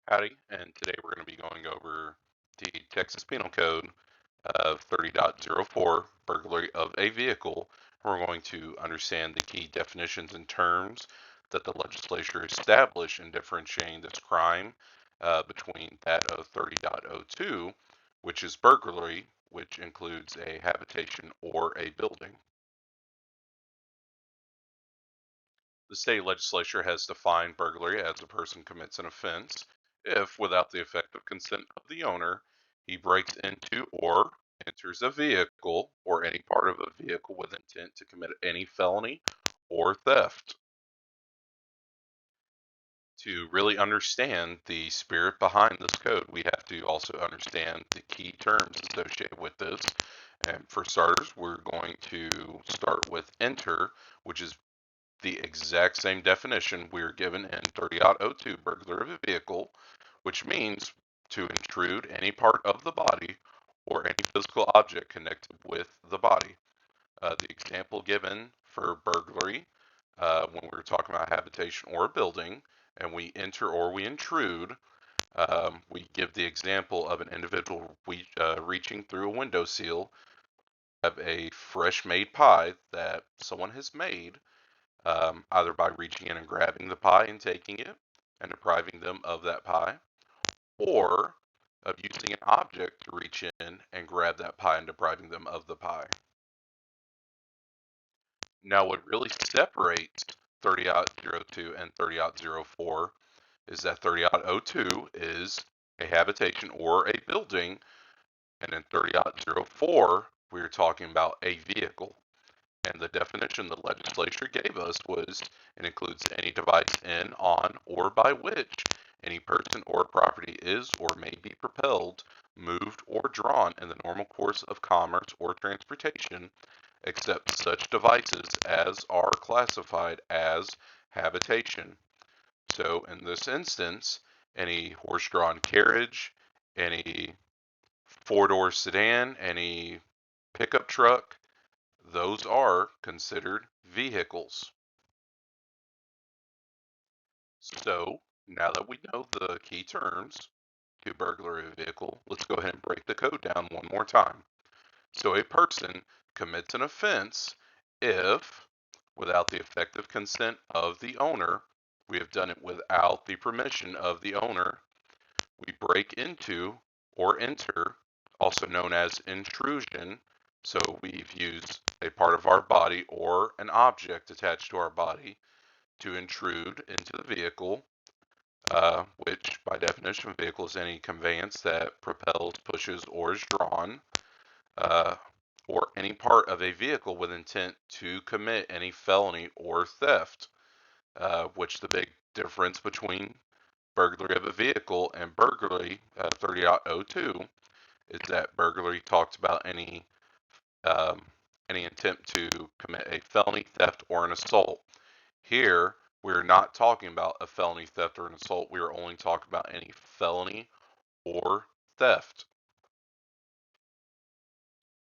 Howdy, and today we're going to be going over the Texas Penal Code of 30.04, burglary of a vehicle. We're going to understand the key definitions and terms that the legislature established in differentiating this crime between that of 30.02, which is burglary, which includes a habitation or a building. The state legislature has defined burglary as a person commits an offense if, without the effective consent of the owner, he breaks into or enters a vehicle or any part of a vehicle with intent to commit any felony or theft. To really understand the spirit behind this code, we have to also understand the key terms associated with this. And for starters, we're going to start with enter, which is the exact same definition we are given in 30.02, burglary of a vehicle, which means to intrude any part of the body or any physical object connected with the body. The example given for burglary, when we were talking about habitation or a building, and we enter or we intrude, we give the example of an individual reaching through a window sill of a fresh made pie that someone has made, either by reaching in and grabbing the pie and taking it and depriving them of that pie, or of using an object to reach in and grab that pie and depriving them of the pie. Now, what really separates 30.02 and 30.04 is that 30.02 is a habitation or a building, and in 30.04, we are talking about a vehicle. And the definition the legislature gave us was it includes any device in, on, or by which any person or property is or may be propelled, moved, or drawn in the normal course of commerce or transportation, except such devices as are classified as habitation. So in this instance, any horse-drawn carriage, any four-door sedan, any pickup truck, those are considered vehicles. So now that we know the key terms to burglary of a vehicle, let's go ahead and break the code down one more time. So a person commits an offense if, without the effective consent of the owner, we have done it without the permission of the owner, we break into or enter, also known as intrusion. So we've used a part of our body or an object attached to our body to intrude into the vehicle, which by definition of vehicle is any conveyance that propels, pushes, or is drawn, uh, or any part of a vehicle with intent to commit any felony or theft, which the big difference between burglary of a vehicle and burglary 30.02 is that burglary talks about um, any attempt to commit a felony, theft, or an assault. Here, we're not talking about a felony, theft, or an assault. We are only talking about any felony or theft.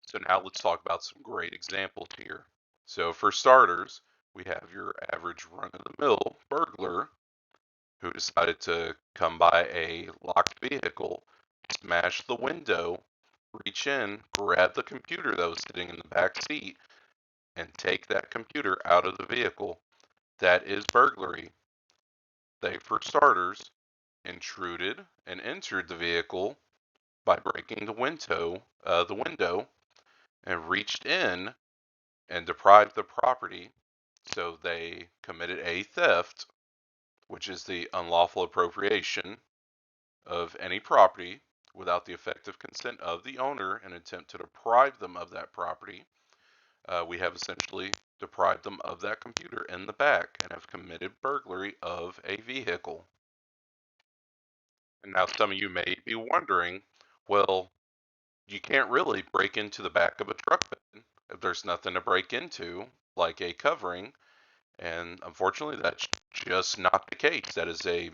So now let's talk about some great examples here. So for starters, we have your average run-of-the-mill burglar who decided to come by a locked vehicle, smash the window, reach in, grab the computer that was sitting in the back seat, and take that computer out of the vehicle. That is burglary. They, for starters, intruded and entered the vehicle by breaking the window, and reached in and deprived the property. So they committed a theft, which is the unlawful appropriation of any property without the effective consent of the owner and attempt to deprive them of that property. We have essentially deprived them of that computer in the back and have committed burglary of a vehicle. And now some of you may be wondering, well, you can't really break into the back of a truck bed if there's nothing to break into, like a covering. And unfortunately, that's just not the case. That is a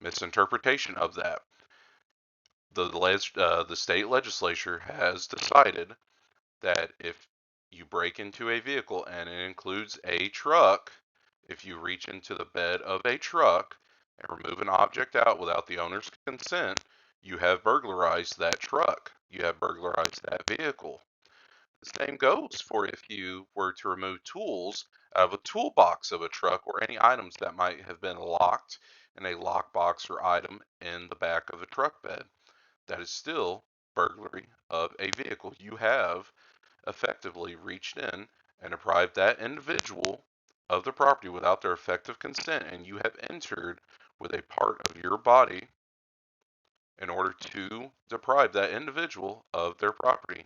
misinterpretation of that. The state legislature has decided that if you break into a vehicle and it includes a truck, if you reach into the bed of a truck, and remove an object out without the owner's consent, you have burglarized that truck. You have burglarized that vehicle. The same goes for if you were to remove tools out of a toolbox of a truck or any items that might have been locked in a lockbox or item in the back of a truck bed. That is still burglary of a vehicle. You have effectively reached in and deprived that individual of the property without their effective consent, and you have entered with a part of your body in order to deprive that individual of their property.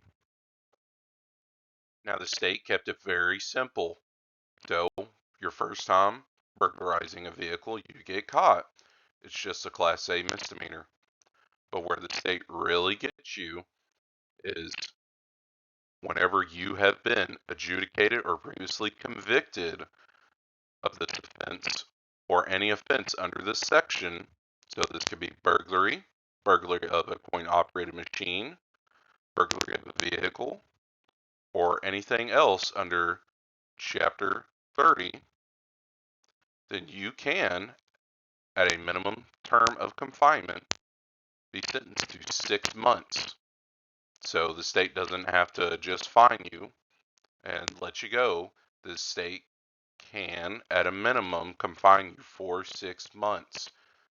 Now, the state kept it very simple. So, your first time burglarizing a vehicle, you get caught. It's just a Class A misdemeanor. But where the state really gets you is whenever you have been adjudicated or previously convicted of this offense or any offense under this section. So this could be burglary, burglary of a coin operated machine, burglary of a vehicle, or anything else under Chapter 30, then you can, at a minimum term of confinement, be sentenced to 6 months. So the state doesn't have to just fine you and let you go. The state can, at a minimum, confine you for 6 months,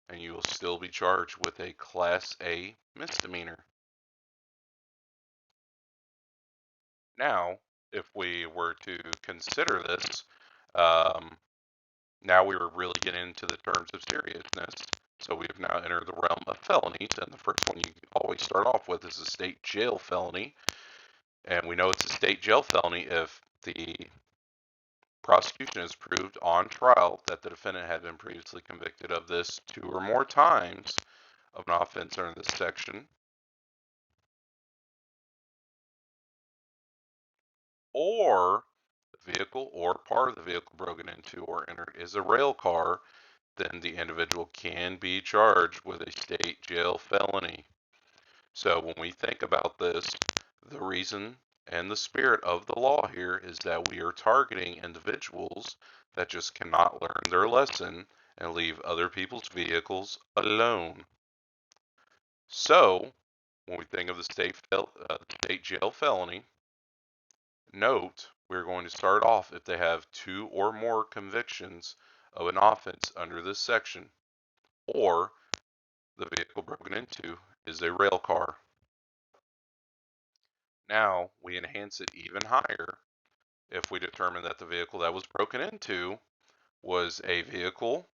and you will still be charged with a Class A misdemeanor. Now, if we were to consider this, um, now we were really getting into the terms of seriousness. So we have now entered the realm of felonies, and the first one you always start off with is a state jail felony. And we know it's a state jail felony if the prosecution has proved on trial that the defendant had been previously convicted of this 2 or more times of an offense under this section, or the vehicle or part of the vehicle broken into or entered is a rail car, then the individual can be charged with a state jail felony. So when we think about this, the reason and the spirit of the law here is that we are targeting individuals that just cannot learn their lesson and leave other people's vehicles alone. So when we think of the state jail felony, note we're going to start off if they have 2 or more convictions of an offense under this section, or the vehicle broken into is a rail car. Now we enhance it even higher if we determine that the vehicle that was broken into was a vehicle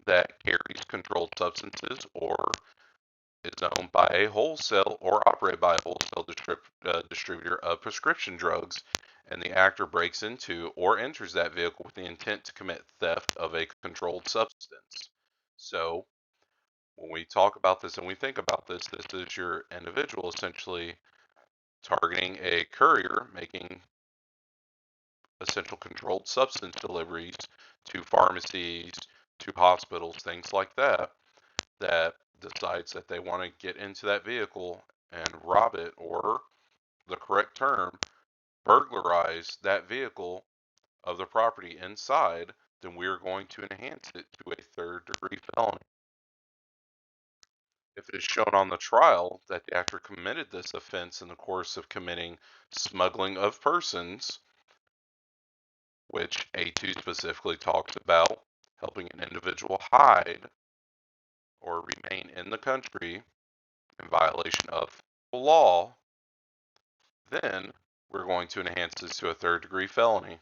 that carries controlled substances or is owned by a wholesale or operated by a wholesale distributor of prescription drugs, and the actor breaks into or enters that vehicle with the intent to commit theft of a controlled substance. So when we talk about this and we think about this, this is your individual essentially targeting a courier making essential controlled substance deliveries to pharmacies, to hospitals, things like that, that decides that they want to get into that vehicle and rob it, or the correct term, burglarize that vehicle of the property inside, then we are going to enhance it to a third-degree felony. If it is shown on the trial that the actor committed this offense in the course of committing smuggling of persons, which A2 specifically talks about helping an individual hide or remain in the country in violation of law, then we're going to enhance this to a third-degree felony.